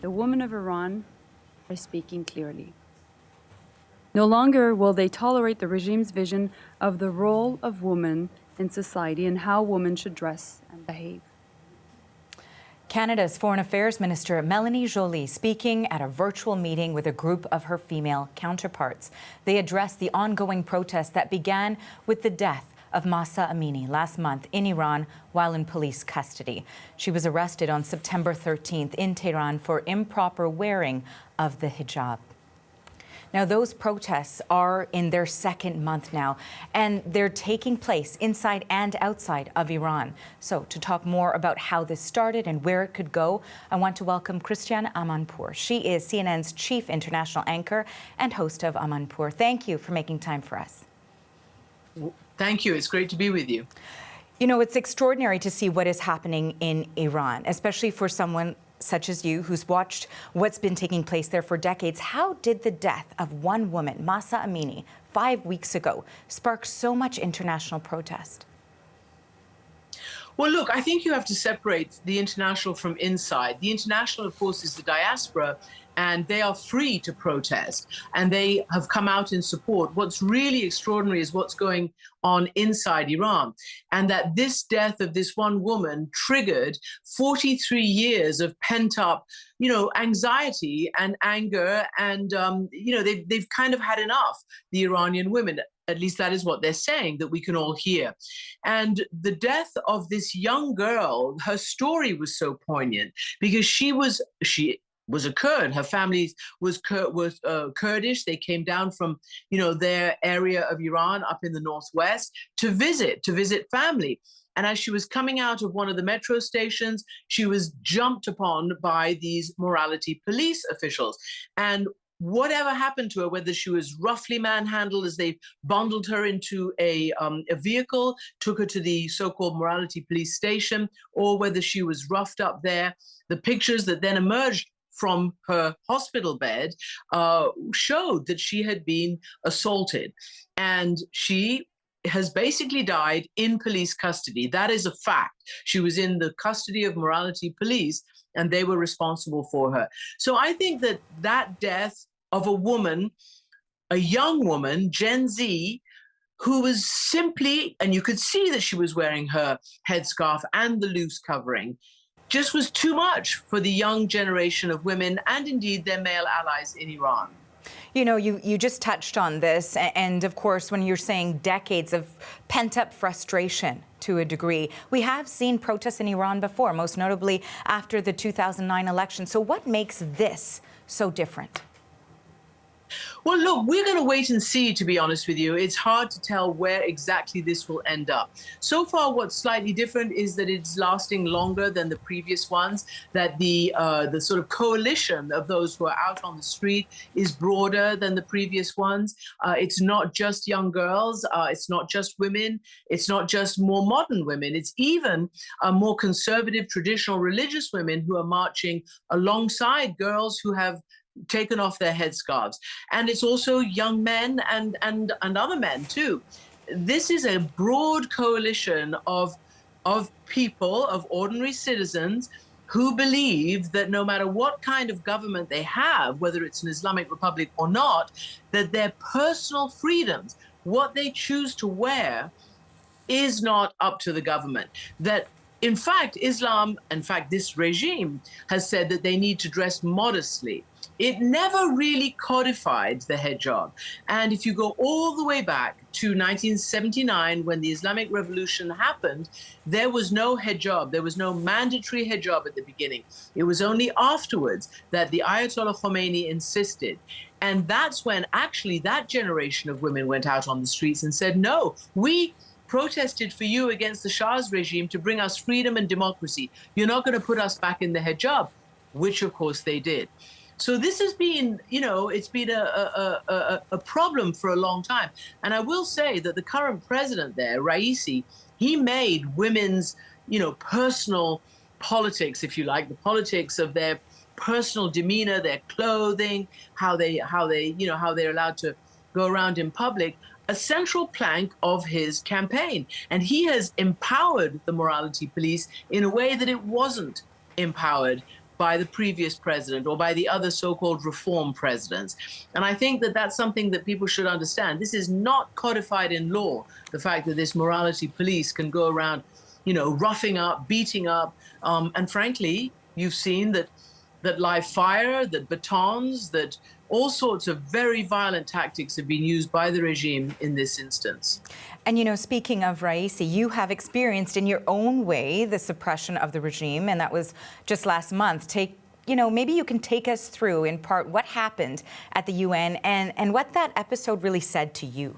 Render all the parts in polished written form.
the women of Iran are speaking clearly. No longer will they tolerate the regime's vision of the role of women in society and how women should dress and behave. Canada's Foreign Affairs Minister Melanie Joly speaking at a virtual meeting with a group of her female counterparts. They addressed the ongoing protests that began with the death of Mahsa Amini last month in Iran while in police custody. She was arrested on September 13th in Tehran for improper wearing of the hijab. Now, those protests are in their second month now, and they're taking place inside and outside of Iran. So to talk more about how this started and where it could go, I want to welcome Christiane Amanpour. She is CNN's chief international anchor and host of Amanpour. Thank you for making time for us. Thank you. It's great to be with you. You know, it's extraordinary to see what is happening in Iran, especially for someone such as you, who's watched what's been taking place there for decades. How did the death of one woman, Mahsa Amini, 5 weeks ago, spark so much international protest? Well, look, I think you have to separate the international from inside. The international, of course, is the diaspora, and they are free to protest, and they have come out in support. What's really extraordinary is what's going on inside Iran, and that this death of this one woman triggered 43 years of pent-up, anxiety and anger, and, they've kind of had enough, the Iranian women. At least that is what they're saying, that we can all hear. And the death of this young girl, her story was so poignant because she was a Kurd. Her family was Kurdish. They came down from, their area of Iran up in the northwest to visit family. And as she was coming out of one of the metro stations, she was jumped upon by these morality police officials. And whatever happened to her, whether she was roughly manhandled as they bundled her into a vehicle, took her to the so-called morality police station, or whether she was roughed up there, the pictures that then emerged from her hospital bed showed that she had been assaulted. And she has basically died in police custody. That is a fact. She was in the custody of morality police, and they were responsible for her. So I think that death of a woman, a young woman, Gen Z, who was simply, and you could see that she was wearing her headscarf and the loose covering, just was too much for the young generation of women and indeed their male allies in Iran. You know, you just touched on this, and of course, when you're saying decades of pent-up frustration to a degree, we have seen protests in Iran before, most notably after the 2009 election. So what makes this so different? Well, look, we're going to wait and see, to be honest with you. It's hard to tell where exactly this will end up. So far, what's slightly different is that it's lasting longer than the previous ones, that the sort of coalition of those who are out on the street is broader than the previous ones. It's not just young girls. It's not just women. It's not just more modern women. It's even more conservative, traditional religious women who are marching alongside girls who have taken off their headscarves. And it's also young men and other men too. This is a broad coalition of people, of ordinary citizens, who believe that no matter what kind of government they have, whether it's an Islamic Republic or not, that their personal freedoms, what they choose to wear, is not up to the government. That in fact, this regime has said that they need to dress modestly. It never really codified the hijab. And if you go all the way back to 1979, when the Islamic Revolution happened, there was no hijab. There was no mandatory hijab at the beginning. It was only afterwards that the Ayatollah Khomeini insisted. And that's when actually that generation of women went out on the streets and said, no, we protested for you against the Shah's regime to bring us freedom and democracy. You're not going to put us back in the hijab, which of course they did. So this has been, it's been a problem for a long time. And I will say that the current president there, Raisi, he made women's, personal politics, if you like, the politics of their personal demeanor, their clothing, how they're allowed to go around in public, a central plank of his campaign. And he has empowered the morality police in a way that it wasn't empowered by the previous president or by the other so-called reform presidents. And I think that that's something that people should understand. This is not codified in law, the fact that this morality police can go around, roughing up, beating up. And frankly, you've seen that live fire, that batons, that all sorts of very violent tactics have been used by the regime in this instance. And, speaking of Raisi, you have experienced in your own way the suppression of the regime, and that was just last month. Maybe you can take us through, in part, what happened at the UN and what that episode really said to you.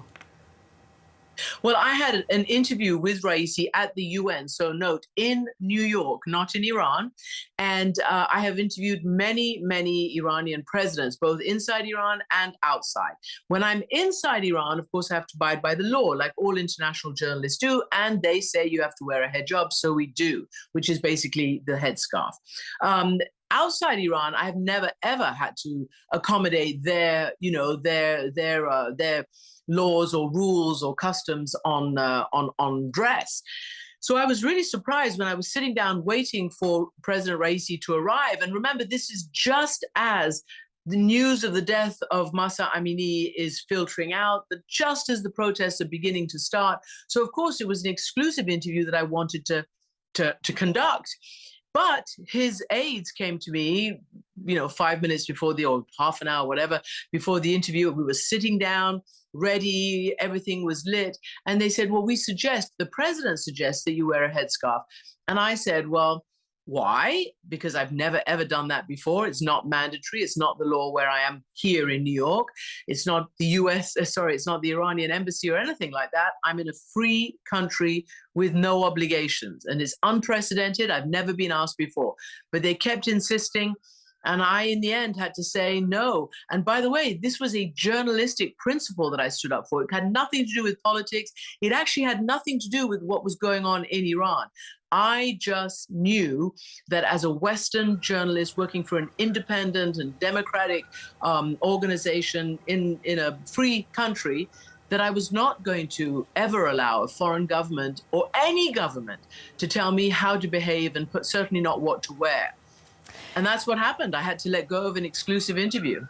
Well, I had an interview with Raisi at the UN, so note, in New York, not in Iran. And I have interviewed many, many Iranian presidents, both inside Iran and outside. When I'm inside Iran, of course, I have to abide by the law, like all international journalists do. And they say you have to wear a hijab, so we do, which is basically the headscarf. Outside Iran, I have never, ever had to accommodate their laws or rules or customs on dress. So I was really surprised when I was sitting down waiting for President Raisi to arrive. And remember, this is just as the news of the death of Mahsa Amini is filtering out, just as the protests are beginning to start. So of course, it was an exclusive interview that I wanted to conduct. But his aides came to me, 5 minutes before or half an hour, whatever, before the interview. We were sitting down, ready, everything was lit. And they said, well, the president suggests that you wear a headscarf. And I said, well, why? Because I've never, ever done that before. It's not mandatory. It's not the law where I am here in New York. It's not the it's not the Iranian embassy or anything like that. I'm in a free country with no obligations. And it's unprecedented. I've never been asked before. But they kept insisting. And I, in the end, had to say no. And by the way, this was a journalistic principle that I stood up for. It had nothing to do with politics. It actually had nothing to do with what was going on in Iran. I just knew that as a Western journalist working for an independent and democratic organization in a free country, that I was not going to ever allow a foreign government or any government to tell me how to behave and certainly not what to wear. And that's what happened. I had to let go of an exclusive interview.